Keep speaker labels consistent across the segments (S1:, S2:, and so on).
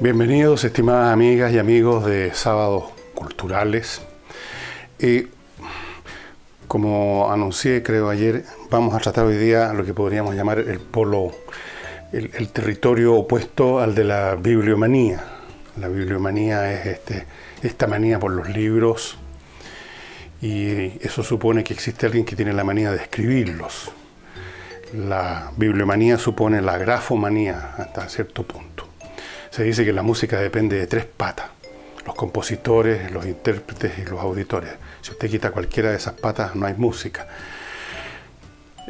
S1: Bienvenidos, estimadas amigas y amigos de Sábados Culturales. Como anuncié, creo ayer, vamos a tratar hoy día lo que podríamos llamar el polo, el territorio opuesto al de la bibliomanía. La bibliomanía es esta manía por los libros, y eso supone que existe alguien que tiene la manía de escribirlos. La bibliomanía supone la grafomanía hasta cierto punto. Se dice que la música depende de tres patas: los compositores, los intérpretes y los auditores. Si usted quita cualquiera de esas patas, no hay música.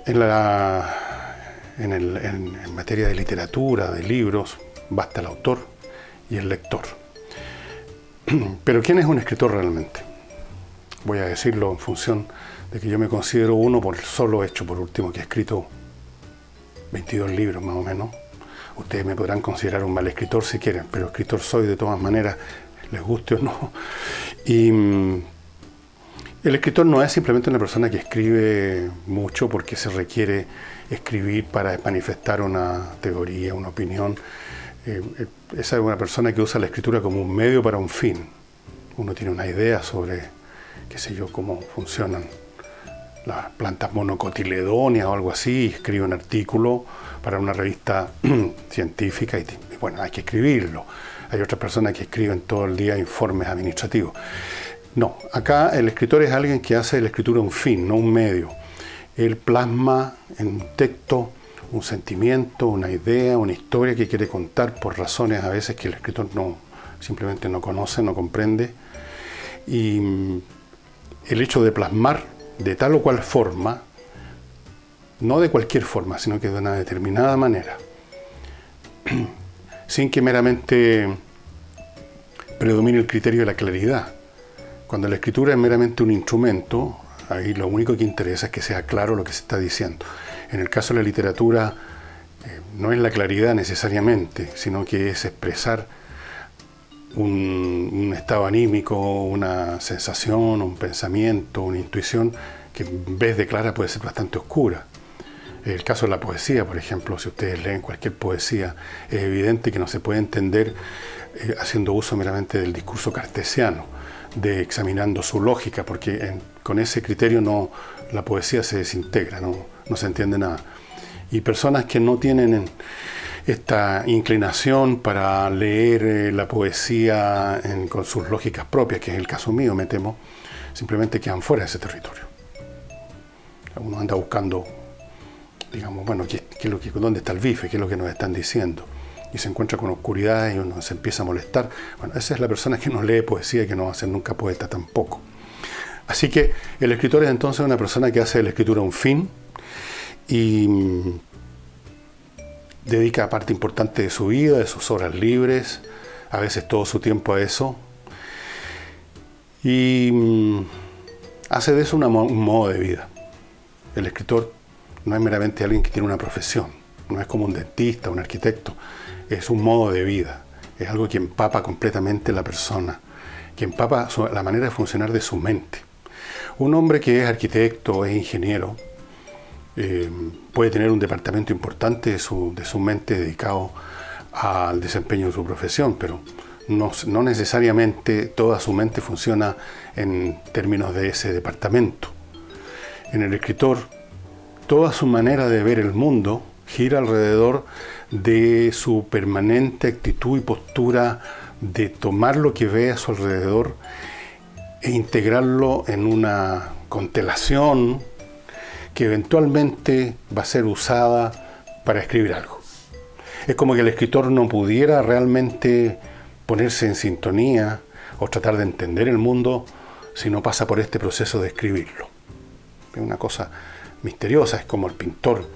S1: En materia de literatura, de libros, basta el autor y el lector. Pero ¿quién es un escritor realmente? Voy a decirlo en función de que yo me considero uno por el solo hecho, por último, que he escrito 22 libros más o menos. Ustedes me podrán considerar un mal escritor si quieren, pero escritor soy de todas maneras, les guste o no. Y el escritor no es simplemente una persona que escribe mucho porque se requiere escribir para manifestar una teoría, una opinión. Esa es una persona que usa la escritura como un medio para un fin. Uno tiene una idea sobre, qué sé yo, cómo funcionan las plantas monocotiledóneas o algo así, y escribe un artículo para una revista científica y bueno, hay que escribirlo. Hay otras personas que escriben todo el día informes administrativos. No, acá el escritor es alguien que hace de la escritura un fin, no un medio. Él plasma en un texto un sentimiento, una idea, una historia que quiere contar por razones a veces que el escritor simplemente no conoce, no comprende. Y el hecho de plasmar de tal o cual forma, no de cualquier forma, sino que de una determinada manera, sin que meramente predomine el criterio de la claridad. Cuando la escritura es meramente un instrumento, ahí lo único que interesa es que sea claro lo que se está diciendo. En el caso de la literatura, no es la claridad necesariamente, sino que es expresar un estado anímico, una sensación, un pensamiento, una intuición que en vez de clara puede ser bastante oscura. El caso de la poesía, por ejemplo, si ustedes leen cualquier poesía, es evidente que no se puede entender haciendo uso meramente del discurso cartesiano, de examinando su lógica, porque con ese criterio la poesía se desintegra, no se entiende nada. Y personas que no tienen esta inclinación para leer la poesía con sus lógicas propias, que es el caso mío, me temo, simplemente quedan fuera de ese territorio. Uno anda buscando, digamos, bueno, ¿dónde está el bife? ¿Qué es lo que nos están diciendo? Y se encuentra con oscuridad y uno se empieza a molestar. Bueno, esa es la persona que no lee poesía y que no va a ser nunca poeta tampoco. Así que el escritor es entonces una persona que hace de la escritura un fin y dedica parte importante de su vida, de sus horas libres, a veces todo su tiempo a eso. Y hace de eso un modo de vida. El escritor no es meramente alguien que tiene una profesión, no es como un dentista, un arquitecto, es un modo de vida, es algo que empapa completamente la persona, que empapa la manera de funcionar de su mente. Un hombre que es arquitecto, es ingeniero, puede tener un departamento importante de su mente dedicado al desempeño de su profesión, pero no necesariamente toda su mente funciona en términos de ese departamento. En el escritor, toda su manera de ver el mundo gira alrededor de su permanente actitud y postura de tomar lo que ve a su alrededor e integrarlo en una constelación que eventualmente va a ser usada para escribir algo. Es como que el escritor no pudiera realmente ponerse en sintonía o tratar de entender el mundo si no pasa por este proceso de escribirlo. Es una cosa misteriosa, es como el pintor.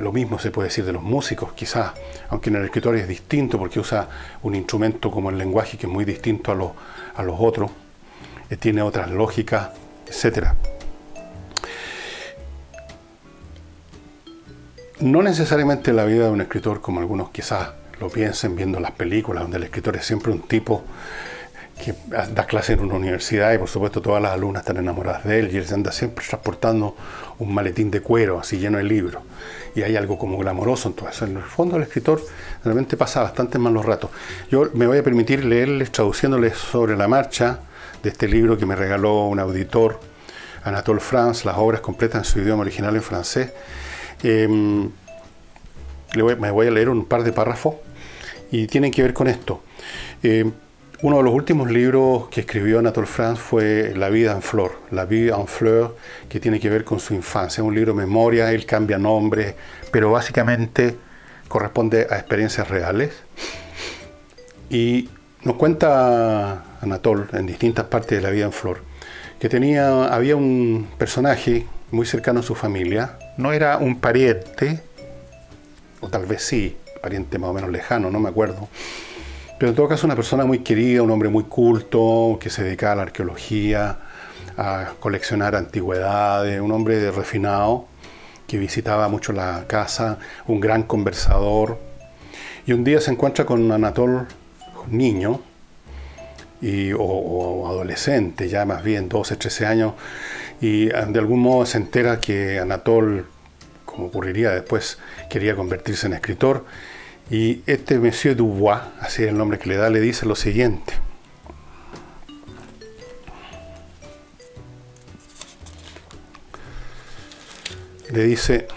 S1: Lo mismo se puede decir de los músicos, quizás, aunque en el escritor es distinto porque usa un instrumento como el lenguaje que es muy distinto a los otros, tiene otras lógicas, etc. No necesariamente la vida de un escritor, como algunos quizás lo piensen viendo las películas, donde el escritor es siempre un tipo que da clases en una universidad y por supuesto todas las alumnas están enamoradas de él y él se anda siempre transportando un maletín de cuero así lleno de libros y hay algo como glamoroso en todo eso. En el fondo el escritor realmente pasa bastante malos ratos. Yo me voy a permitir leerles, traduciéndoles sobre la marcha de este libro que me regaló un auditor, Anatole France, las obras completas en su idioma original en francés. Me voy a leer un par de párrafos y tienen que ver con esto. Uno de los últimos libros que escribió Anatole France fue La vida en flor, La vie en fleur, que tiene que ver con su infancia. Es un libro de memoria, él cambia nombres, pero básicamente corresponde a experiencias reales. Y nos cuenta Anatole en distintas partes de La vida en flor que había un personaje muy cercano a su familia, no era un pariente, o tal vez sí, pariente más o menos lejano, no me acuerdo, pero en todo caso una persona muy querida, un hombre muy culto, que se dedicaba a la arqueología, a coleccionar antigüedades, un hombre refinado, que visitaba mucho la casa, un gran conversador, y un día se encuentra con Anatole, niño, o adolescente, ya más bien 12, 13 años, y de algún modo se entera que Anatole, como ocurriría después, quería convertirse en escritor, y este Monsieur Dubois, así es el nombre que le da, le dice lo siguiente. Le dice: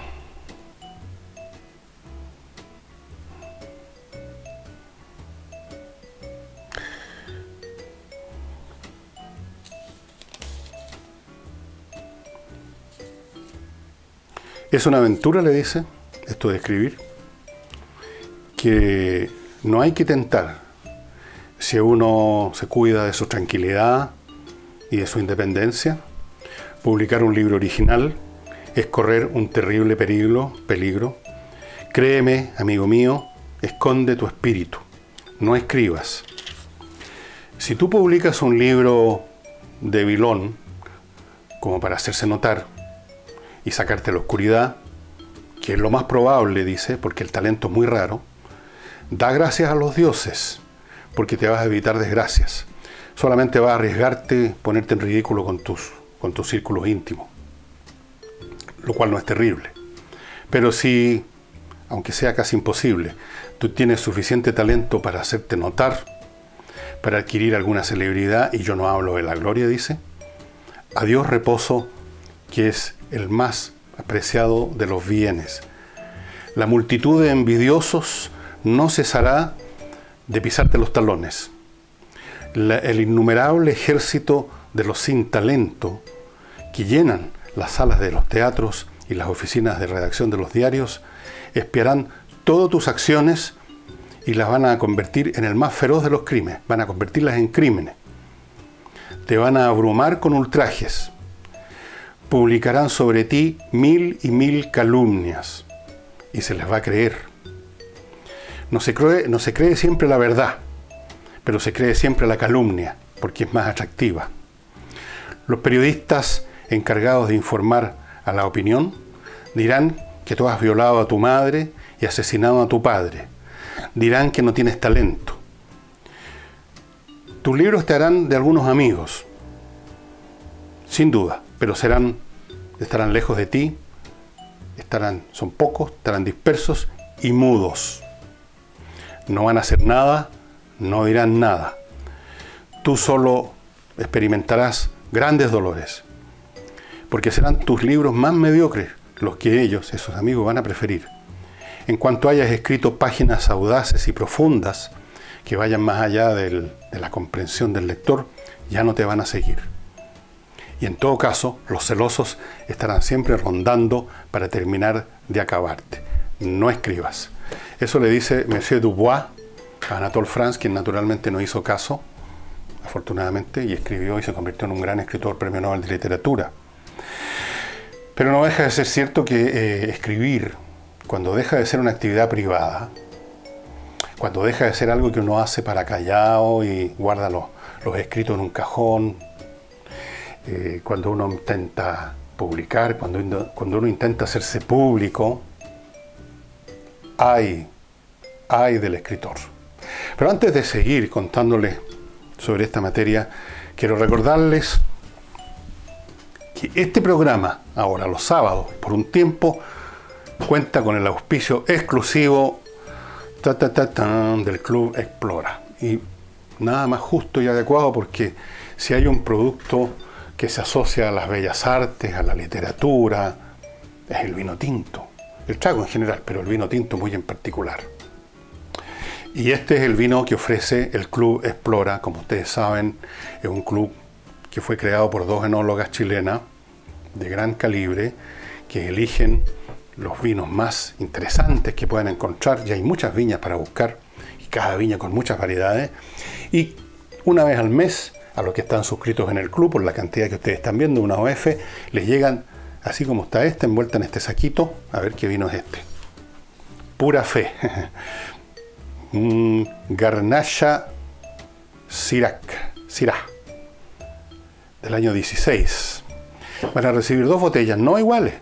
S1: es una aventura, le dice, esto de escribir, que no hay que tentar si uno se cuida de su tranquilidad y de su independencia. Publicar un libro original es correr un terrible peligro. Créeme, amigo mío, esconde tu espíritu, no escribas. Si tú publicas un libro de vilón, como para hacerse notar y sacarte la oscuridad, que es lo más probable, dice, porque el talento es muy raro, da gracias a los dioses, porque te vas a evitar desgracias. Solamente vas a arriesgarte, ponerte en ridículo con tus círculos íntimos, lo cual no es terrible. Pero si, aunque sea casi imposible, tú tienes suficiente talento para hacerte notar, para adquirir alguna celebridad, y yo no hablo de la gloria, dice, adiós reposo, que es el más apreciado de los bienes. La multitud de envidiosos no cesará de pisarte los talones. El innumerable ejército de los sin talento que llenan las salas de los teatros y las oficinas de redacción de los diarios espiarán todas tus acciones y las van a convertir en el más feroz de los crímenes, van a convertirlas en crímenes. Te van a abrumar con ultrajes. Publicarán sobre ti 1000 y 1000 calumnias y se les va a creer. No se cree siempre la verdad, pero se cree siempre la calumnia, porque es más atractiva. Los periodistas encargados de informar a la opinión dirán que tú has violado a tu madre y asesinado a tu padre. Dirán que no tienes talento. Tus libros te harán de algunos amigos, sin duda, pero estarán lejos de ti, son pocos, estarán dispersos y mudos. No van a hacer nada, no dirán nada. Tú solo experimentarás grandes dolores, porque serán tus libros más mediocres los que ellos, esos amigos, van a preferir. En cuanto hayas escrito páginas audaces y profundas que vayan más allá de la comprensión del lector, ya no te van a seguir. Y en todo caso, los celosos estarán siempre rondando para terminar de acabarte. No escribas. Eso le dice Monsieur Dubois a Anatole France, quien naturalmente no hizo caso, afortunadamente, y escribió y se convirtió en un gran escritor, premio Nobel de Literatura. Pero no deja de ser cierto que escribir, cuando deja de ser una actividad privada, cuando deja de ser algo que uno hace para callado y guarda los escritos en un cajón, cuando uno intenta publicar, cuando uno intenta hacerse público, ay del escritor. Pero antes de seguir contándoles sobre esta materia, quiero recordarles que este programa, ahora los sábados, por un tiempo, cuenta con el auspicio exclusivo del Club Explora. Y nada más justo y adecuado, porque si hay un producto que se asocia a las bellas artes, a la literatura, es el vino tinto. El trago en general, pero el vino tinto muy en particular. Y este es el vino que ofrece el Club Explora. Como ustedes saben, es un club que fue creado por dos enólogas chilenas de gran calibre, que eligen los vinos más interesantes que pueden encontrar, y hay muchas viñas para buscar, y cada viña con muchas variedades, y una vez al mes, a los que están suscritos en el club, por la cantidad que ustedes están viendo, una OF, les llegan, así como está esta, envuelta en este saquito. A ver qué vino es este. Pura Fe. Garnacha Syrah, del año 16. Van a recibir dos botellas, no iguales.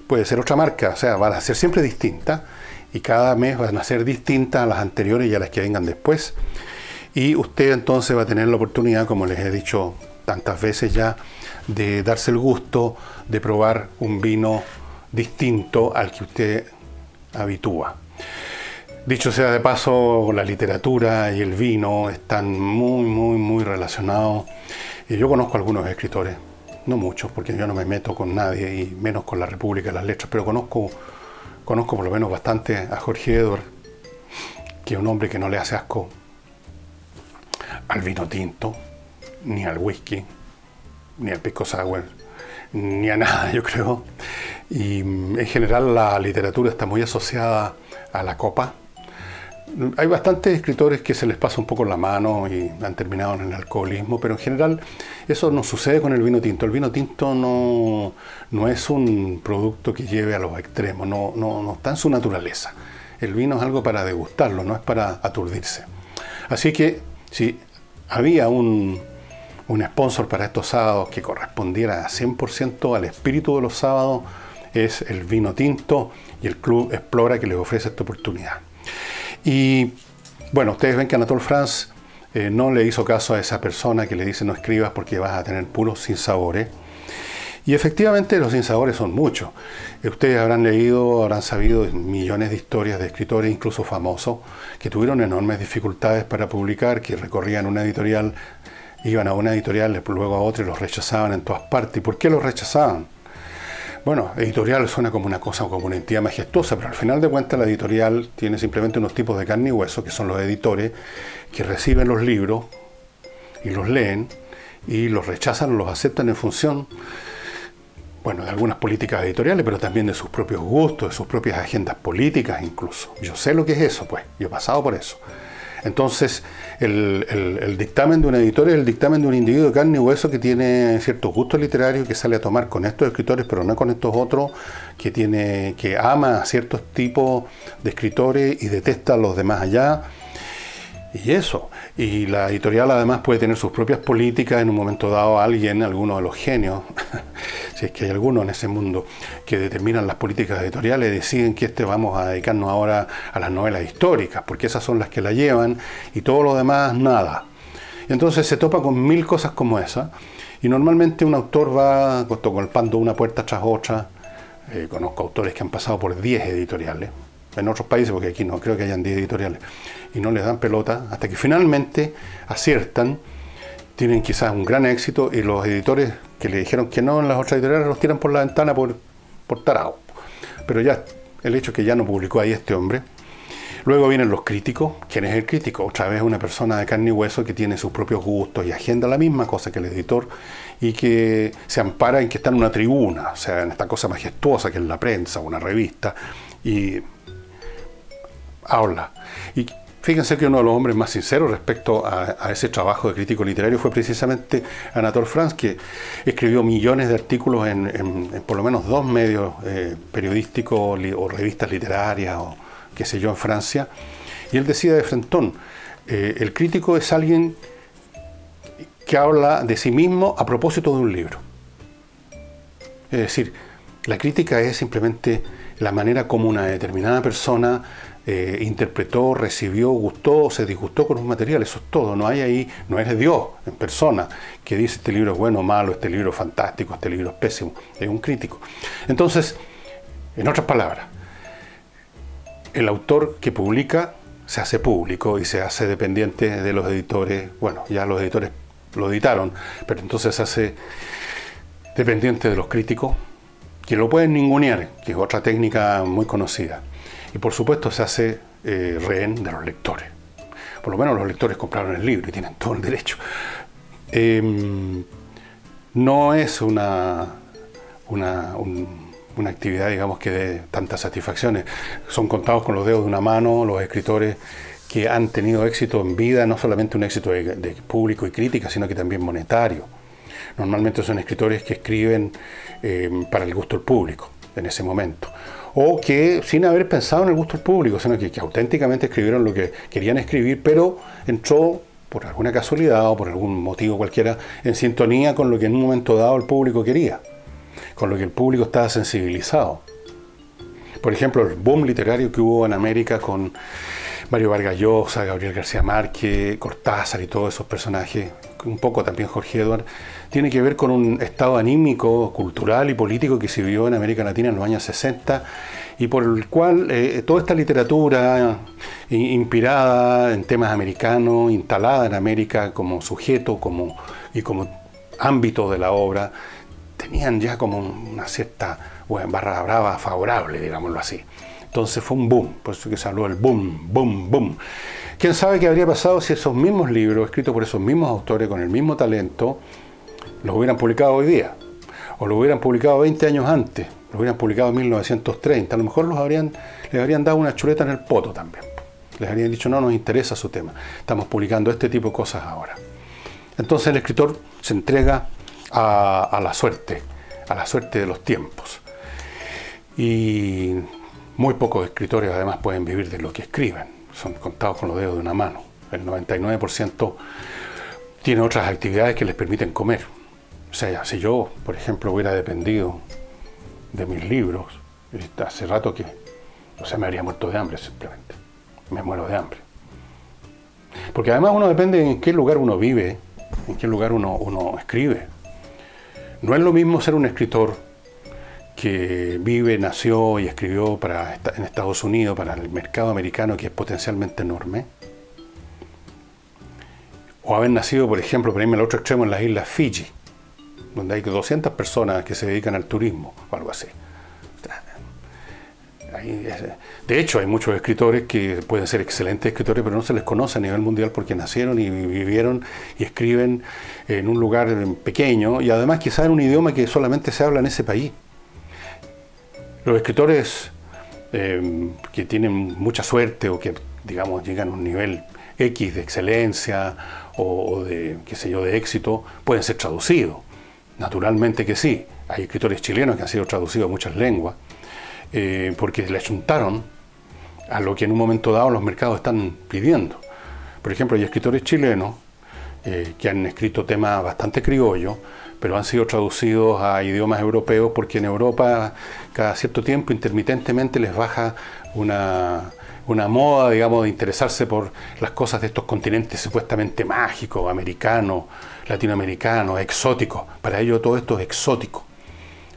S1: Puede ser otra marca, o sea, van a ser siempre distintas, y cada mes van a ser distintas a las anteriores y a las que vengan después. Y usted entonces va a tener la oportunidad, como les he dicho tantas veces ya, de darse el gusto de probar un vino distinto al que usted habitúa. Dicho sea de paso, la literatura y el vino están muy relacionados. Y yo conozco algunos escritores, no muchos, porque yo no me meto con nadie, y menos con la República de las Letras, pero conozco por lo menos bastante a Jorge Edward, que es un hombre que no le hace asco al vino tinto, ni al whisky, ni al pisco sour, ni a nada, yo creo. Y en general la literatura está muy asociada a la copa. Hay bastantes escritores que se les pasa un poco la mano y han terminado en el alcoholismo, pero en general eso no sucede con el vino tinto. El vino tinto no es un producto que lleve a los extremos, no está en su naturaleza. El vino es algo para degustarlo, no es para aturdirse. Así que si había un sponsor para estos sábados que correspondiera a 100% al espíritu de los sábados, es el vino tinto y el Club Explora, que les ofrece esta oportunidad. Y bueno, ustedes ven que Anatole France no le hizo caso a esa persona que le dice no escribas porque vas a tener puros sinsabores. Y efectivamente los sinsabores son muchos. Ustedes habrán leído, habrán sabido millones de historias de escritores, incluso famosos, que tuvieron enormes dificultades para publicar, que recorrían una editorial, iban a una editorial, luego a otra y los rechazaban en todas partes. ¿Y por qué los rechazaban? Bueno, editorial suena como una cosa, como una entidad majestuosa, pero al final de cuentas la editorial tiene simplemente unos tipos de carne y hueso, que son los editores, que reciben los libros y los leen y los rechazan o los aceptan en función, bueno, de algunas políticas editoriales, pero también de sus propios gustos, de sus propias agendas políticas incluso. Yo sé lo que es eso, pues, yo he pasado por eso. Entonces, el dictamen de un editor es el dictamen de un individuo de carne y hueso que tiene ciertos gustos literarios, que sale a tomar con estos escritores, pero no con estos otros, que ama a ciertos tipos de escritores y detesta a los demás allá. Y eso. Y la editorial además puede tener sus propias políticas. En un momento dado alguno de los genios, si es que hay alguno en ese mundo, que determinan las políticas editoriales, deciden que vamos a dedicarnos ahora a las novelas históricas, porque esas son las que la llevan, y todo lo demás nada. Y entonces se topa con mil cosas como esa, y normalmente un autor va golpeando una puerta tras otra. Conozco autores que han pasado por 10 editoriales, en otros países, porque aquí no creo que hayan 10 editoriales, y no les dan pelota, hasta que finalmente aciertan, tienen quizás un gran éxito, y los editores que le dijeron que no en las otras editoriales los tiran por la ventana por tarado. Pero ya, el hecho es que ya no publicó ahí este hombre. Luego vienen los críticos. ¿Quién es el crítico? Otra vez una persona de carne y hueso que tiene sus propios gustos y agenda la misma cosa que el editor, y que se ampara en que está en una tribuna, o sea, en esta cosa majestuosa que es la prensa, una revista, y habla. Y fíjense que uno de los hombres más sinceros respecto a ese trabajo de crítico literario fue precisamente Anatole France, que escribió millones de artículos en por lo menos 2 medios periodísticos o revistas literarias o qué sé yo en Francia. Y él decía de frentón, el crítico es alguien que habla de sí mismo a propósito de un libro. Es decir, la crítica es simplemente la manera como una determinada persona interpretó, recibió, gustó, se disgustó con un material. Eso es todo. No hay ahí, no eres Dios en persona que dice este libro es bueno o malo, este libro es fantástico, este libro es pésimo. Es un crítico. Entonces, en otras palabras, el autor que publica se hace público y se hace dependiente de los editores. Bueno, ya los editores lo editaron, pero entonces se hace dependiente de los críticos, que lo pueden ningunear, que es otra técnica muy conocida. Y por supuesto se hace rehén de los lectores. Por lo menos los lectores compraron el libro y tienen todo el derecho. No es una actividad, digamos, que dé tantas satisfacciones. Son contados con los dedos de una mano los escritores que han tenido éxito en vida, no solamente un éxito de público y crítica, sino que también monetario. Normalmente son escritores que escriben para el gusto del público en ese momento, o que sin haber pensado en el gusto del público, sino que auténticamente escribieron lo que querían escribir, pero entró por alguna casualidad o por algún motivo cualquiera en sintonía con lo que en un momento dado el público quería, con lo que el público estaba sensibilizado. Por ejemplo, el boom literario que hubo en América con Mario Vargas Llosa, Gabriel García Márquez, Cortázar y todos esos personajes, un poco también Jorge Edwards, tiene que ver con un estado anímico, cultural y político que se vivió en América Latina en los años 60 y por el cual toda esta literatura inspirada en temas americanos, instalada en América como sujeto y como ámbito de la obra, tenían ya como una cierta barra brava favorable, digámoslo así. Entonces fue un boom, por eso que se habló del boom, boom, boom. ¿Quién sabe qué habría pasado si esos mismos libros, escritos por esos mismos autores, con el mismo talento, los hubieran publicado hoy día? O los hubieran publicado 20 años antes, los hubieran publicado en 1930. A lo mejor les habrían dado una chuleta en el poto también. Les habrían dicho, no nos interesa su tema, estamos publicando este tipo de cosas ahora. Entonces el escritor se entrega a la suerte de los tiempos. Y muy pocos escritores además pueden vivir de lo que escriben. Son contados con los dedos de una mano. El 99% tiene otras actividades que les permiten comer. O sea, si yo, por ejemplo, hubiera dependido de mis libros, hace rato que, o sea, me habría muerto de hambre simplemente. Me muero de hambre. Porque además uno depende en qué lugar uno vive, en qué lugar uno escribe. No es lo mismo ser un escritor que vive, nació y escribió en Estados Unidos para el mercado americano, que es potencialmente enorme, o haber nacido, por ejemplo, para irme al otro extremo, en las islas Fiji, donde hay 200 personas que se dedican al turismo o algo así. De hecho, hay muchos escritores que pueden ser excelentes escritores, pero no se les conoce a nivel mundial porque nacieron y vivieron y escriben en un lugar pequeño y además quizás en un idioma que solamente se habla en ese país. Los escritores que tienen mucha suerte o que, digamos, llegan a un nivel X de excelencia o de, qué sé yo, de éxito, pueden ser traducidos. Naturalmente que sí. Hay escritores chilenos que han sido traducidos a muchas lenguas porque le achuntaron a lo que en un momento dado los mercados están pidiendo. Por ejemplo, hay escritores chilenos que han escrito temas bastante criollos, pero han sido traducidos a idiomas europeos porque en Europa cada cierto tiempo intermitentemente les baja una moda, digamos, de interesarse por las cosas de estos continentes supuestamente mágicos, americanos, latinoamericanos, exóticos. Para ellos todo esto es exótico.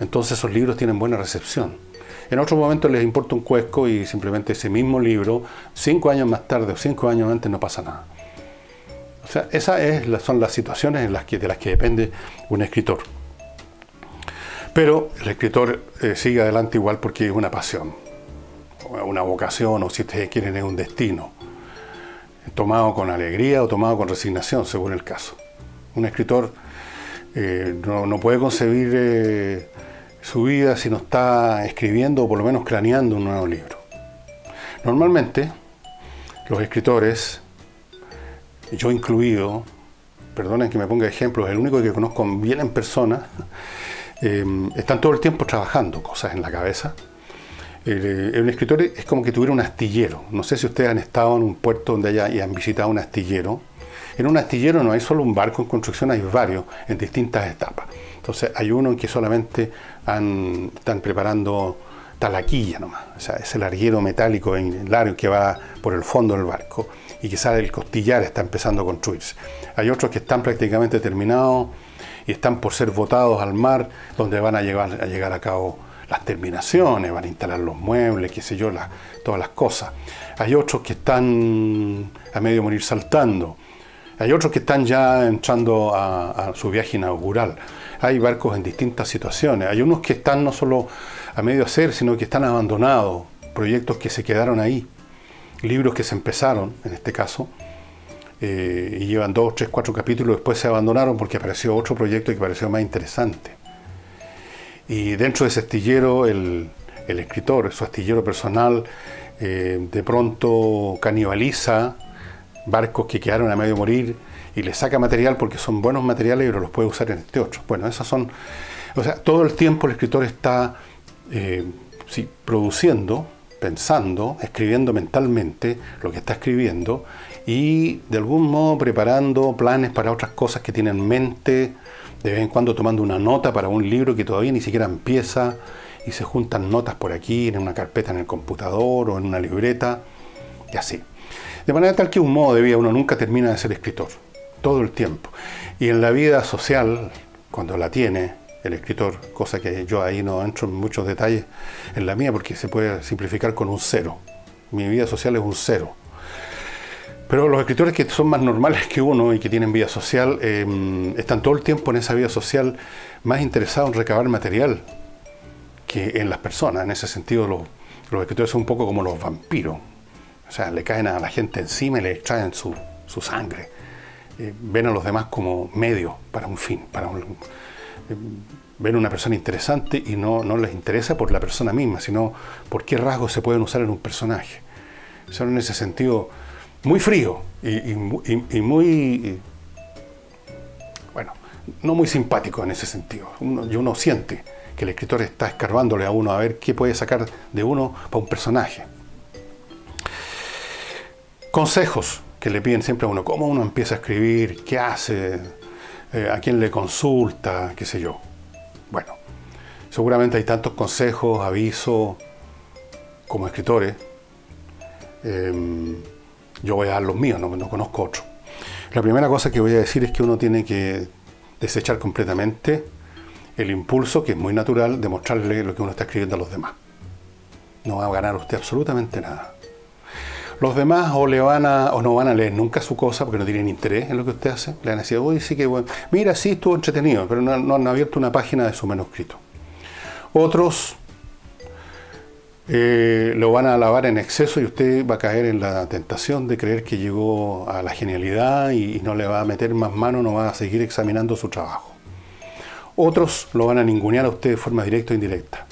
S1: Entonces esos libros tienen buena recepción. En otro momento les importa un cuesco y simplemente ese mismo libro, 5 años más tarde o 5 años antes, no pasa nada. O sea, esas son las situaciones de las que depende un escritor. Pero el escritor sigue adelante igual porque es una pasión, una vocación, o si ustedes quieren es un destino, tomado con alegría o tomado con resignación, según el caso. Un escritor no puede concebir su vida si no está escribiendo o por lo menos craneando un nuevo libro. Normalmente los escritores, yo incluido, perdonen que me ponga ejemplos, el único que conozco bien en persona, están todo el tiempo trabajando cosas en la cabeza. El escritor es como que tuviera un astillero. No sé si ustedes han estado en un puerto donde han visitado un astillero. En un astillero no hay solo un barco en construcción, hay varios en distintas etapas. Entonces hay uno en que solamente están preparando está la quilla nomás, o sea, ese larguero metálico largo que va por el fondo del barco y que sale el costillar, está empezando a construirse. Hay otros que están prácticamente terminados y están por ser botados al mar, donde van a llegar a cabo las terminaciones, van a instalar los muebles, qué sé yo, todas las cosas. Hay otros que están a medio morir saltando. Hay otros que están ya entrando a su viaje inaugural. Hay barcos en distintas situaciones. Hay unos que están no solo a medio hacer, sino que están abandonados. Proyectos que se quedaron ahí. Libros que se empezaron, en este caso, y llevan 2, 3, 4 capítulos, después se abandonaron porque apareció otro proyecto que pareció más interesante. Y dentro de ese astillero, el escritor, su astillero personal, de pronto canibaliza barcos que quedaron a medio morir y le saca material porque son buenos materiales y los puede usar en este otro. Bueno, esas son... O sea, todo el tiempo el escritor está sí, produciendo, pensando, escribiendo mentalmente lo que está escribiendo y de algún modo preparando planes para otras cosas que tiene en mente, de vez en cuando tomando una nota para un libro que todavía ni siquiera empieza y se juntan notas por aquí, en una carpeta en el computador o en una libreta y así. De manera tal que un modo de vida, uno nunca termina de ser escritor, todo el tiempo. Y en la vida social, cuando la tiene el escritor, cosa que yo ahí no entro en muchos detalles en la mía porque se puede simplificar con un 0. Mi vida social es un 0. Pero los escritores que son más normales que uno y que tienen vida social, están todo el tiempo en esa vida social más interesados en recabar material que en las personas. En ese sentido, los escritores son un poco como los vampiros. O sea, le caen a la gente encima y le extraen su sangre. Ven a los demás como medio para un fin. Ven a una persona interesante y no les interesa por la persona misma, sino por qué rasgos se pueden usar en un personaje. Son en ese sentido muy frío y muy, bueno, no muy simpático en ese sentido. Uno siente que el escritor está escarbándole a uno a ver qué puede sacar de uno para un personaje. Consejos que le piden siempre a uno, cómo uno empieza a escribir, qué hace, a quién le consulta, qué sé yo. Bueno, seguramente hay tantos consejos, avisos, como escritores. Yo voy a dar los míos, no conozco otro. La primera cosa que voy a decir es que uno tiene que desechar completamente el impulso, que es muy natural, de mostrarle lo que uno está escribiendo a los demás. No va a ganar usted absolutamente nada. Los demás o no van a leer nunca su cosa porque no tienen interés en lo que usted hace. Le van a decir, uy, sí que bueno. Mira, sí, estuvo entretenido, pero no han abierto una página de su manuscrito. Otros lo van a alabar en exceso y usted va a caer en la tentación de creer que llegó a la genialidad y no le va a meter más mano, no va a seguir examinando su trabajo. Otros lo van a ningunear a usted de forma directa o indirecta.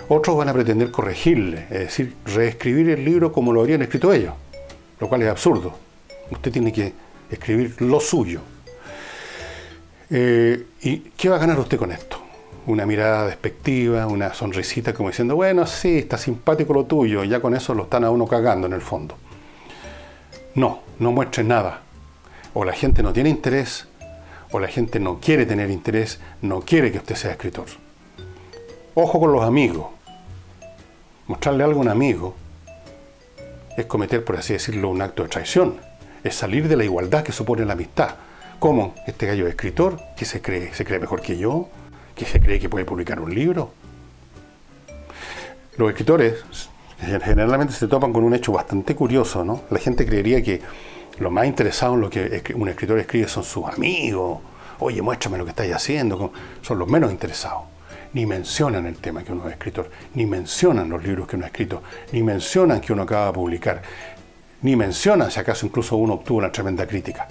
S1: Otros van a pretender corregirle, es decir, reescribir el libro como lo habrían escrito ellos, lo cual es absurdo. Usted tiene que escribir lo suyo. ¿Y qué va a ganar usted con esto? Una mirada despectiva, una sonrisita como diciendo, bueno, sí, está simpático lo tuyo, y ya con eso lo están a uno cagando en el fondo. No muestre nada. O la gente no tiene interés, o la gente no quiere tener interés, no quiere que usted sea escritor. Ojo con los amigos. Mostrarle algo a un amigo es cometer, por así decirlo, un acto de traición. Es salir de la igualdad que supone la amistad. ¿Cómo? Este gallo es escritor, que se cree mejor que yo, que se cree que puede publicar un libro. Los escritores generalmente se topan con un hecho bastante curioso, ¿no? La gente creería que lo más interesado en lo que un escritor escribe son sus amigos. Oye, muéstrame lo que estáis haciendo. Son los menos interesados. Ni mencionan el tema que uno es escritor, ni mencionan los libros que uno ha escrito, ni mencionan que uno acaba de publicar, ni mencionan si acaso incluso uno obtuvo una tremenda crítica.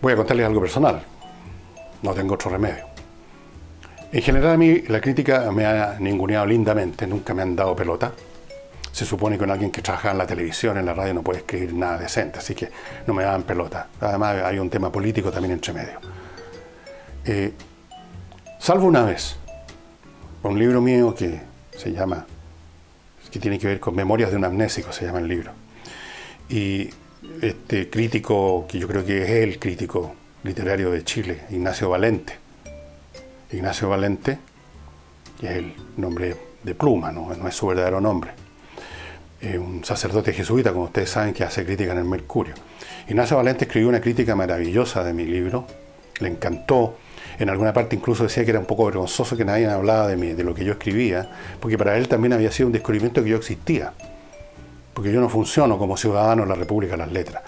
S1: Voy a contarles algo personal, no tengo otro remedio. En general a mí la crítica me ha ninguneado lindamente, nunca me han dado pelota. Se supone que con alguien que trabaja en la televisión, en la radio, no puede escribir nada decente, así que no me daban pelota. Además hay un tema político también entre medio. Salvo una vez, un libro mío que se llama, que tiene que ver con Memorias de un amnésico, se llama el libro. Y este crítico, que yo creo que es el crítico literario de Chile, Ignacio Valente, Ignacio Valente, que es el nombre de pluma, no es su verdadero nombre. Un sacerdote jesuita, como ustedes saben, que hace crítica en el Mercurio. Ignacio Valente escribió una crítica maravillosa de mi libro, le encantó. En alguna parte incluso decía que era un poco vergonzoso que nadie hablaba de lo que yo escribía, porque para él también había sido un descubrimiento que yo existía. Porque yo no funciono como ciudadano en la República de las Letras.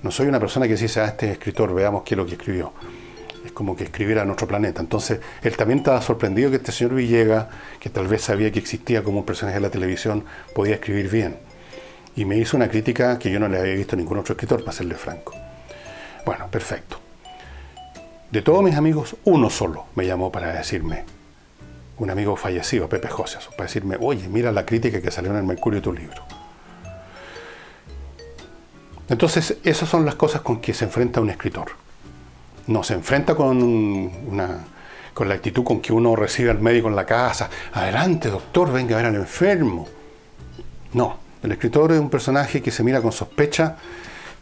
S1: No soy una persona que dice, este escritor, veamos qué es lo que escribió. Es como que escribiera en otro planeta. Entonces, él también estaba sorprendido que este señor Villegas, que tal vez sabía que existía como un personaje de la televisión, podía escribir bien. Y me hizo una crítica que yo no le había visto a ningún otro escritor, para serle franco. Bueno, perfecto. De todos mis amigos, uno solo me llamó para decirme, un amigo fallecido, Pepe Josias, para decirme, oye, mira la crítica que salió en el Mercurio de tu libro. Entonces, esas son las cosas con que se enfrenta un escritor. No se enfrenta con la actitud con que uno recibe al médico en la casa. Adelante, doctor, venga a ver al enfermo. No, el escritor es un personaje que se mira con sospecha,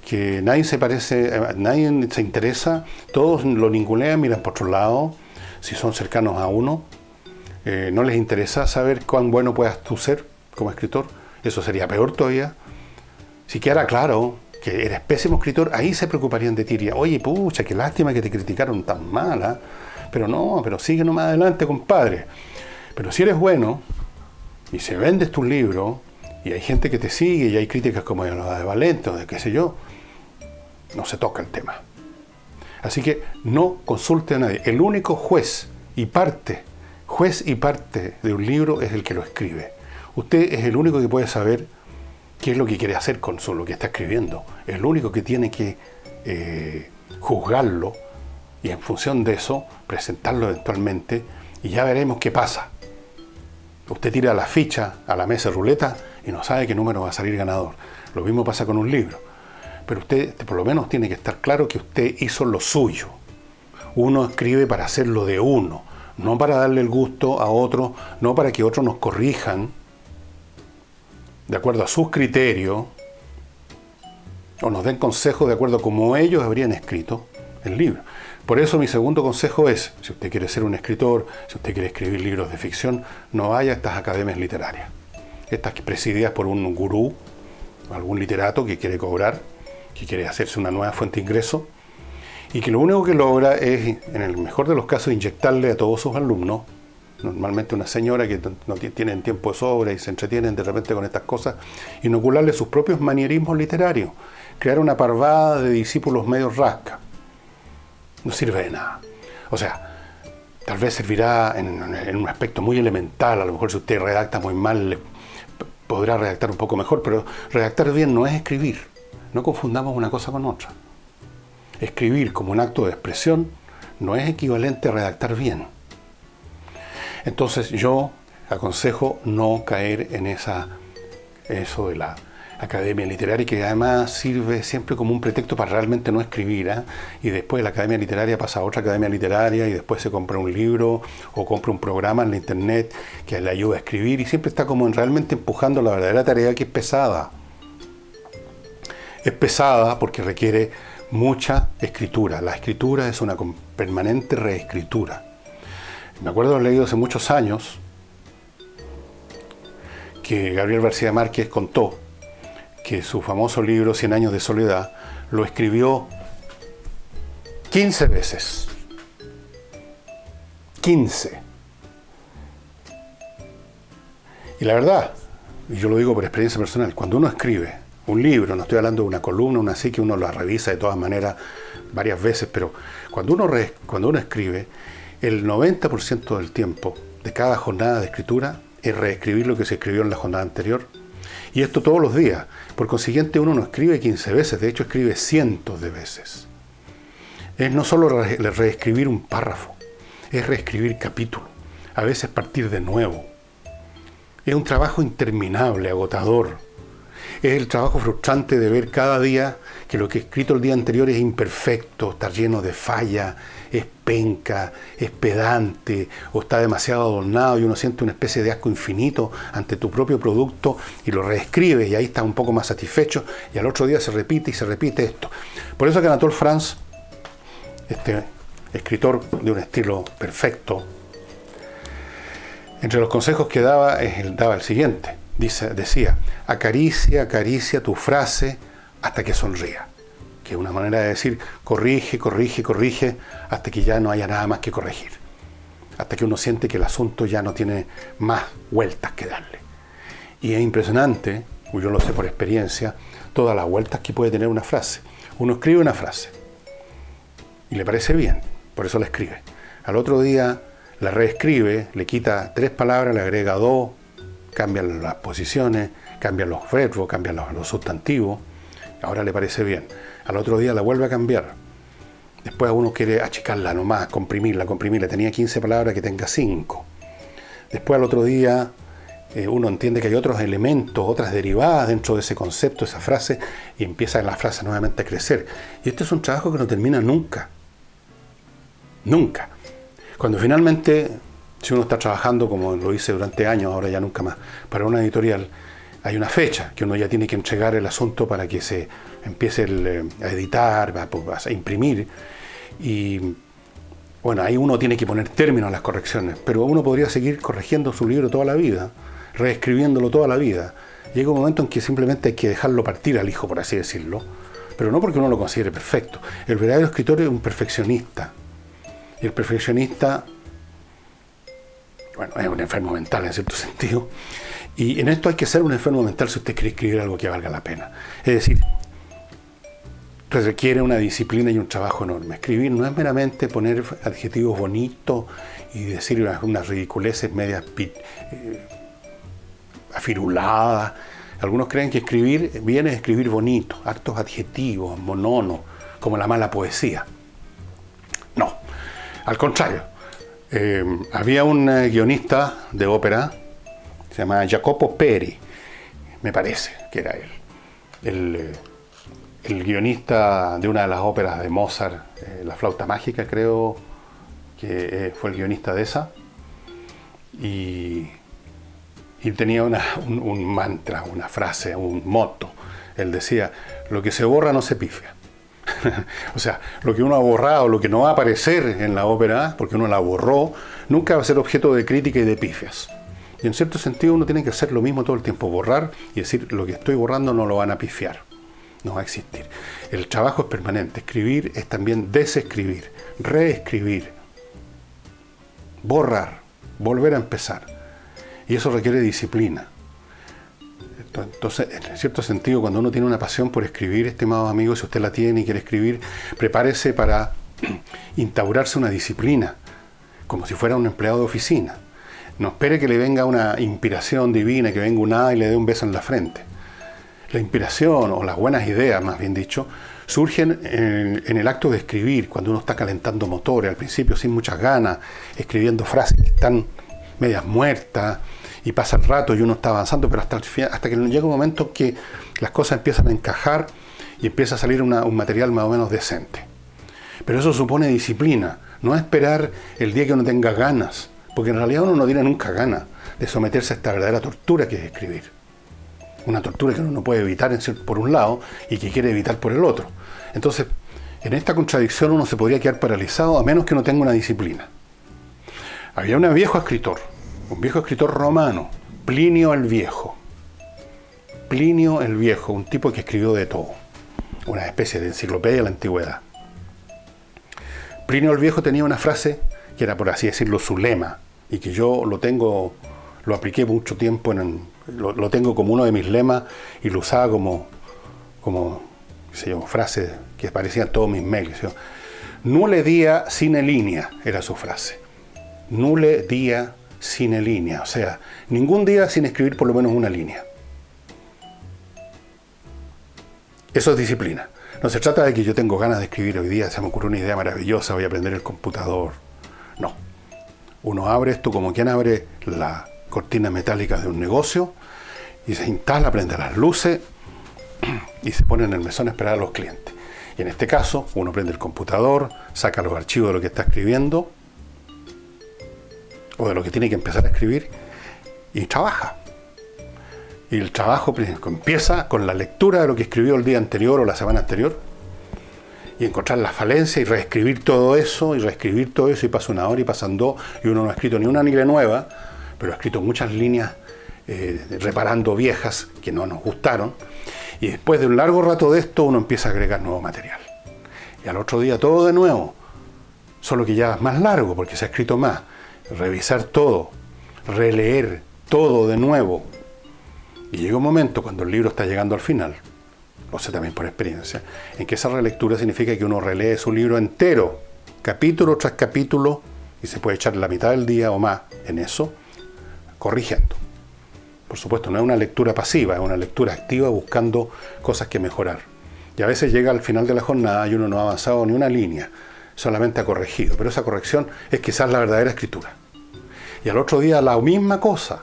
S1: que nadie se parece, nadie se interesa, todos lo ningunean, miran por otro lado, si son cercanos a uno. No les interesa saber cuán bueno puedas tú ser como escritor. Eso sería peor todavía. Si quedara claro que eres pésimo escritor, ahí se preocuparían de ti. Dirían, oye, pucha, qué lástima que te criticaron tan mala. Pero no, pero sigue nomás adelante, compadre. Pero si eres bueno, y si vendes tu libro, y hay gente que te sigue, y hay críticas como la de Valente, o de qué sé yo, no se toca el tema. Así que no consulte a nadie. El único juez y parte de un libro es el que lo escribe. Usted es el único que puede saber qué es lo que quiere hacer con lo que está escribiendo. Es el único que tiene que juzgarlo y en función de eso presentarlo eventualmente y ya veremos qué pasa. Usted tira la ficha a la mesa de ruleta y no sabe qué número va a salir ganador. Lo mismo pasa con un libro. Pero usted por lo menos tiene que estar claro que usted hizo lo suyo. Uno escribe para hacerlo de uno, no para darle el gusto a otros, no para que otros nos corrijan de acuerdo a sus criterios o nos den consejos de acuerdo a cómo ellos habrían escrito el libro. Por eso mi segundo consejo es, si usted quiere ser un escritor, si usted quiere escribir libros de ficción, no vaya a estas academias literarias. Estas presididas por un gurú, algún literato que quiere cobrar, que quiere hacerse una nueva fuente de ingreso y que lo único que logra es, en el mejor de los casos, inyectarle a todos sus alumnos, normalmente una señora que no tienen tiempo de sobra y se entretienen de repente con estas cosas, inocularle sus propios manierismos literarios, crear una parvada de discípulos medio rasca. No sirve de nada. O sea, tal vez servirá en un aspecto muy elemental, a lo mejor si usted redacta muy mal, podrá redactar un poco mejor, pero redactar bien no es escribir. No confundamos una cosa con otra. Escribir como un acto de expresión no es equivalente a redactar bien. Entonces yo aconsejo no caer en eso de la academia literaria, que además sirve siempre como un pretexto para realmente no escribir, ¿eh? Y después de la academia literaria pasa a otra academia literaria y después se compra un libro o compra un programa en la internet que le ayuda a escribir y siempre está como realmente empujando la verdadera tarea, que es pesada. Es pesada porque requiere mucha escritura. La escritura es una permanente reescritura. Me acuerdo haber leído hace muchos años que Gabriel García Márquez contó que su famoso libro 100 años de soledad lo escribió 15 veces. 15. Y la verdad, y yo lo digo por experiencia personal, cuando uno escribe un libro, no estoy hablando de una columna, una así que uno la revisa de todas maneras varias veces, pero cuando uno escribe, el 90% del tiempo de cada jornada de escritura es reescribir lo que se escribió en la jornada anterior. Y esto todos los días. Por consiguiente, uno no escribe 15 veces, de hecho escribe cientos de veces. Es no solo reescribir un párrafo, es reescribir capítulos, a veces partir de nuevo. Es un trabajo interminable, agotador. Es el trabajo frustrante de ver cada día que lo que he escrito el día anterior es imperfecto, está lleno de fallas, es penca, es pedante o está demasiado adornado y uno siente una especie de asco infinito ante tu propio producto y lo reescribes y ahí está un poco más satisfecho y al otro día se repite y se repite esto. Por eso que Anatole France, escritor de un estilo perfecto. Entre los consejos que daba, daba el siguiente. Decía, acaricia tu frase hasta que sonría. Que es una manera de decir, corrige hasta que ya no haya nada más que corregir. Hasta que uno siente que el asunto ya no tiene más vueltas que darle. Y es impresionante, yo lo sé por experiencia, todas las vueltas que puede tener una frase. Uno escribe una frase y le parece bien, por eso la escribe. Al otro día la reescribe, le quita 3 palabras, le agrega 2, cambian las posiciones, cambian los verbos, cambian los sustantivos. Ahora le parece bien. Al otro día la vuelve a cambiar. Después uno quiere achicarla nomás, comprimirla. Tenía 15 palabras, que tenga 5. Después al otro día uno entiende que hay otros elementos, otras derivadas dentro de ese concepto, esa frase, y empieza la frase nuevamente a crecer. Y este es un trabajo que no termina nunca. Nunca. Cuando finalmente, si uno está trabajando, como lo hice durante años, ahora ya nunca más, para una editorial, hay una fecha que uno ya tiene que entregar el asunto para que se empiece a editar, a imprimir. Y bueno, ahí uno tiene que poner término a las correcciones, pero uno podría seguir corrigiendo su libro toda la vida, reescribiéndolo toda la vida. Llega un momento en que simplemente hay que dejarlo partir al hijo, por así decirlo, pero no porque uno lo considere perfecto. El verdadero escritor es un perfeccionista. Y el perfeccionista, bueno, es un enfermo mental en cierto sentido. Y en esto hay que ser un enfermo mental si usted quiere escribir algo que valga la pena. Es decir, requiere una disciplina y un trabajo enorme. Escribir no es meramente poner adjetivos bonitos y decir unas ridiculeces medias afiruladas. Algunos creen que escribir viene a escribir bonito, actos adjetivos, monótonos, como la mala poesía. No, al contrario. Había un guionista de ópera, se llama Jacopo Peri, me parece que era él. El guionista de una de las óperas de Mozart, La flauta mágica, creo que fue el guionista de esa. Y tenía un mantra, una frase, un motto. Él decía, lo que se borra no se pifia. O sea, lo que uno ha borrado, lo que no va a aparecer en la ópera, porque uno la borró, nunca va a ser objeto de crítica y de pifias. Y en cierto sentido uno tiene que hacer lo mismo todo el tiempo, borrar y decir, lo que estoy borrando no lo van a pifiar, no va a existir. El trabajo es permanente, escribir es también desescribir, reescribir, borrar, volver a empezar. Y eso requiere disciplina. Entonces, en cierto sentido, cuando uno tiene una pasión por escribir, estimados amigos, si usted la tiene y quiere escribir, prepárese para instaurarse una disciplina, como si fuera un empleado de oficina. No espere que le venga una inspiración divina, que venga un hada y le dé un beso en la frente. La inspiración, o las buenas ideas, más bien dicho, surgen en el acto de escribir, cuando uno está calentando motores, al principio sin muchas ganas, escribiendo frases que están medias muertas, y pasa el rato y uno está avanzando, pero hasta que llega un momento que las cosas empiezan a encajar y empieza a salir un material más o menos decente. Pero eso supone disciplina, no esperar el día que uno tenga ganas, porque en realidad uno no tiene nunca ganas de someterse a esta verdadera tortura que es escribir. Una tortura que uno no puede evitar por un lado y que quiere evitar por el otro. Entonces, en esta contradicción uno se podría quedar paralizado a menos que uno tenga una disciplina. Había un viejo escritor romano, Plinio el Viejo. Plinio el Viejo, un tipo que escribió de todo, una especie de enciclopedia de la antigüedad. Plinio el Viejo tenía una frase que era, por así decirlo, su lema, y que yo lo apliqué mucho tiempo, lo tengo como uno de mis lemas, y lo usaba como qué sé yo, frase que aparecía en todos mis mails. Nulle dia sine linea era su frase. Nulle dia sine linea, o sea, ningún día sin escribir por lo menos una línea. Eso es disciplina. No se trata de que yo tengo ganas de escribir hoy día, se me ocurrió una idea maravillosa, voy a aprender el computador. No. Uno abre esto como quien abre la cortina metálica de un negocio y se instala, prende las luces y se pone en el mesón a esperar a los clientes. Y en este caso, uno prende el computador, saca los archivos de lo que está escribiendo o de lo que tiene que empezar a escribir y trabaja. Y el trabajo empieza con la lectura de lo que escribió el día anterior o la semana anterior, y encontrar las falencias y reescribir todo eso, y pasa una hora y pasan dos, y uno no ha escrito ni una ni la nueva, pero ha escrito muchas líneas reparando viejas que no nos gustaron, y después de un largo rato de esto uno empieza a agregar nuevo material. Y al otro día todo de nuevo, solo que ya es más largo porque se ha escrito más. Revisar todo, releer todo de nuevo. Y llega un momento cuando el libro está llegando al final, lo sé también por experiencia, en que esa relectura significa que uno relee su libro entero, capítulo tras capítulo, y se puede echar la mitad del día o más en eso, corrigiendo. Por supuesto, no es una lectura pasiva, es una lectura activa buscando cosas que mejorar. Y a veces llega al final de la jornada y uno no ha avanzado ni una línea, solamente ha corregido. Pero esa corrección es quizás la verdadera escritura. Y al otro día la misma cosa.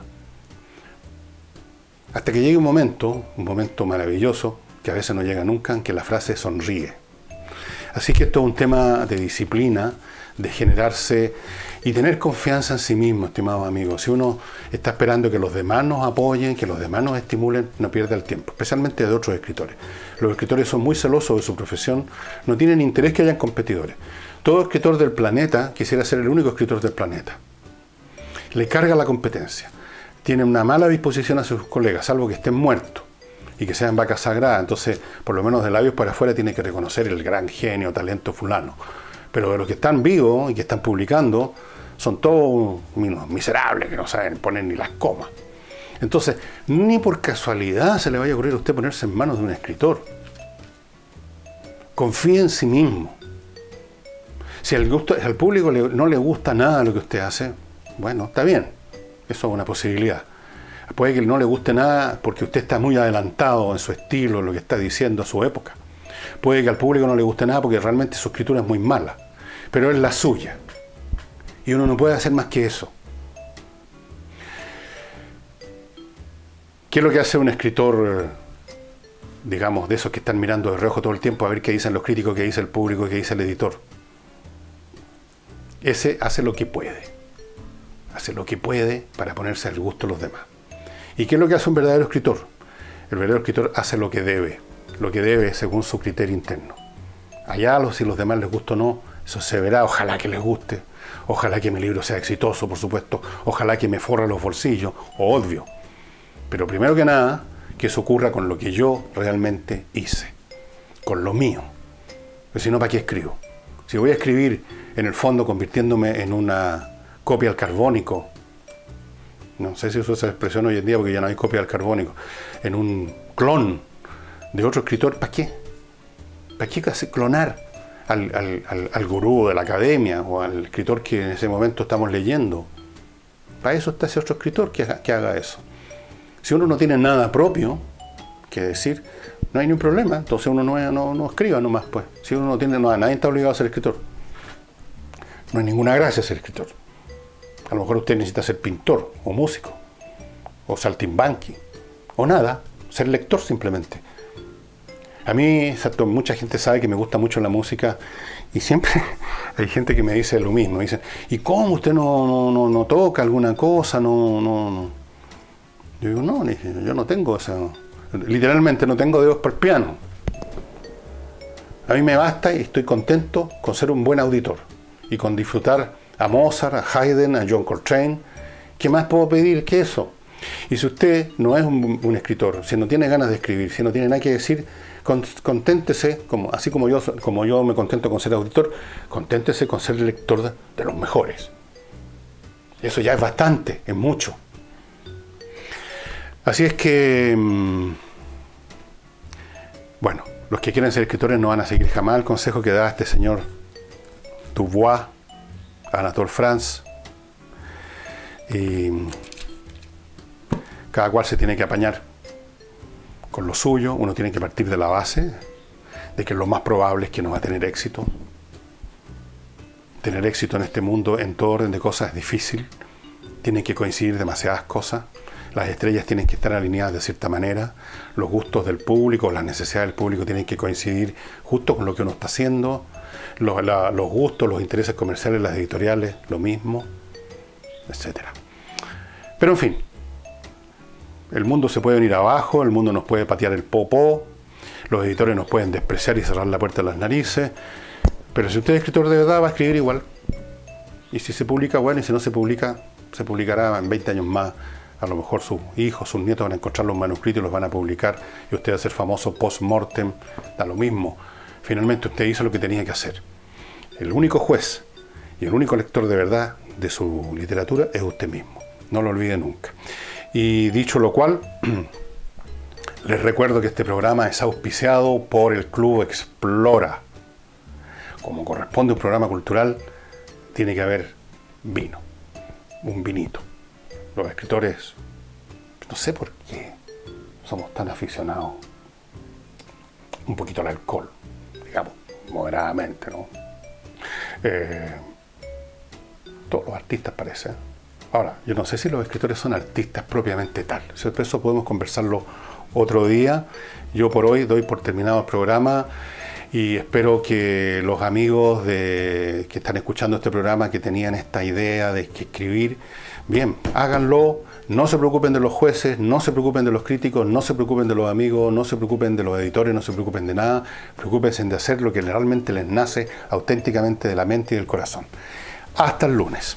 S1: Hasta que llegue un momento maravilloso, que a veces no llega nunca, en que la frase sonríe. Así que esto es un tema de disciplina, de generarse y tener confianza en sí mismo, estimados amigos. Si uno está esperando que los demás nos apoyen, que los demás nos estimulen, no pierda el tiempo, especialmente de otros escritores. Los escritores son muy celosos de su profesión, no tienen interés que hayan competidores. Todo escritor del planeta quisiera ser el único escritor del planeta. Le carga la competencia. Tiene una mala disposición hacia sus colegas, salvo que estén muertos y que sean vacas sagradas. Entonces, por lo menos de labios para afuera, tiene que reconocer el gran genio, talento fulano. Pero de los que están vivos y que están publicando, son todos unos miserables que no saben poner ni las comas. Entonces, ni por casualidad se le vaya a ocurrir a usted ponerse en manos de un escritor. Confíe en sí mismo. Si al público no le gusta nada lo que usted hace, bueno, está bien. Eso es una posibilidad. Puede que no le guste nada porque usted está muy adelantado en su estilo, en lo que está diciendo a su época. Puede que al público no le guste nada porque realmente su escritura es muy mala. Pero es la suya. Y uno no puede hacer más que eso. ¿Qué es lo que hace un escritor, digamos, de esos que están mirando de reojo todo el tiempo a ver qué dicen los críticos, qué dice el público, qué dice el editor? Ese hace lo que puede. Hace lo que puede para ponerse al gusto de los demás. ¿Y qué es lo que hace un verdadero escritor? El verdadero escritor hace lo que debe según su criterio interno. Allá si los demás les gusta o no, eso se verá, ojalá que les guste, ojalá que mi libro sea exitoso, por supuesto, ojalá que me forre los bolsillos, obvio. Pero primero que nada, que eso ocurra con lo que yo realmente hice, con lo mío. Porque si no, ¿para qué escribo? Si voy a escribir, en el fondo, convirtiéndome en una copia al carbónico, no sé si uso esa expresión hoy en día porque ya no hay copia al carbónico, en un clon de otro escritor, ¿para qué? ¿Para qué clonar al gurú de la academia o al escritor que en ese momento estamos leyendo? Para eso está ese otro escritor que haga eso. Si uno no tiene nada propio que decir, no hay ningún problema, entonces uno no escriba nomás, pues. Si uno no tiene nada, nadie está obligado a ser escritor. No hay ninguna gracia ser escritor. A lo mejor usted necesita ser pintor, o músico, o saltimbanqui, o nada, ser lector simplemente. A mí, exacto, mucha gente sabe que me gusta mucho la música y siempre hay gente que me dice lo mismo. Me dicen, ¿y cómo usted no toca alguna cosa? No. Yo digo, no, yo no tengo eso. Literalmente no tengo dedos para el piano. A mí me basta y estoy contento con ser un buen auditor y con disfrutar a Mozart, a Haydn, a John Coltrane. ¿Qué más puedo pedir que eso? Y si usted no es un escritor, si no tiene ganas de escribir, si no tiene nada que decir, conténtese, así como yo me contento con ser auditor, conténtese con ser lector de los mejores. Eso ya es bastante, es mucho. Así es que, bueno, los que quieren ser escritores no van a seguir jamás el consejo que da este señor Dubois, Anatole France, y cada cual se tiene que apañar con lo suyo. Uno tiene que partir de la base de que lo más probable es que no va a tener éxito. Tener éxito en este mundo, en todo orden de cosas, es difícil. Tienen que coincidir demasiadas cosas. Las estrellas tienen que estar alineadas de cierta manera. Los gustos del público, las necesidades del público tienen que coincidir justo con lo que uno está haciendo. Los gustos, los intereses comerciales, las editoriales, lo mismo, etc. Pero en fin, el mundo se puede venir abajo, el mundo nos puede patear el popó. los editores nos pueden despreciar y cerrar la puerta a las narices, pero si usted es escritor de verdad va a escribir igual. Y si se publica, bueno, y si no se publica, se publicará en 20 años más. A lo mejor sus hijos, sus nietos van a encontrar los manuscritos y los van a publicar, y usted va a ser famoso post-mortem, da lo mismo. Finalmente usted hizo lo que tenía que hacer. El único juez y el único lector de verdad de su literatura es usted mismo. No lo olvide nunca. Y dicho lo cual, les recuerdo que este programa es auspiciado por el Club Explora. Como corresponde a un programa cultural, tiene que haber vino, un vinito. Los escritores, no sé por qué somos tan aficionados un poquito al alcohol, digamos, moderadamente, ¿no? Todos los artistas parece. Ahora, yo no sé si los escritores son artistas propiamente tal. Eso podemos conversarlo otro día. Yo por hoy doy por terminado el programa y espero que los amigos que están escuchando este programa, que tenían esta idea de que escribir, bien, háganlo. No se preocupen de los jueces, no se preocupen de los críticos, no se preocupen de los amigos, no se preocupen de los editores, no se preocupen de nada. Preocúpense de hacer lo que realmente les nace auténticamente de la mente y del corazón. Hasta el lunes.